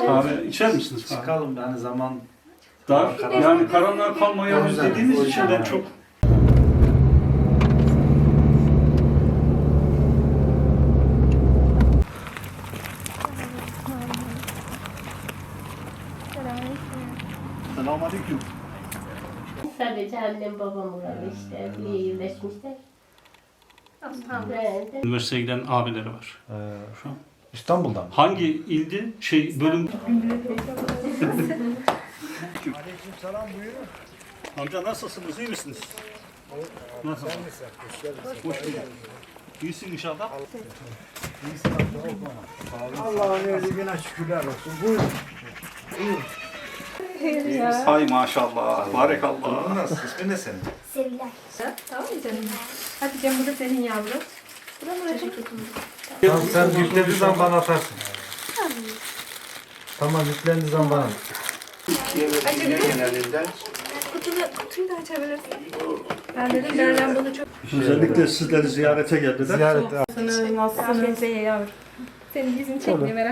Kahve içer misiniz? Kahve? Çıkalım yani zaman Dar. Yani karanlığa kalmayı özlediğimiz için ben çok... Selamünaleyküm. Sadece annem babam var işte. Bir iyileşmişler. Evet. Üniversiteye giden abileri var. Şu an. İstanbul'dan. Hangi ildi? Bölüm... Aleykümselam, buyurun. Amca nasılsınız? İyi misiniz? Nasıl? Hoş bulduk. İyisin inşallah. Allah'ın özgüne şükürler olsun. Buyurun. Hay maşallah. Barekallah. Nasıl? İsmin ne senin? Seviler. Tamam mı canım? Hadi canım bu da senin yavrun. Tamam, sen yüklediği zaman bana atarsın. Tamam, yüklendiği zaman bana. Genelinde. Kutuyu da açabilirsin. Ben dedim Derlen bunu çok... Özellikle sizleri ziyarete geldiler. Ziyaret Nasılsınız? Nasılsınız? Yavrum. Senin yüzünü çekmeye merak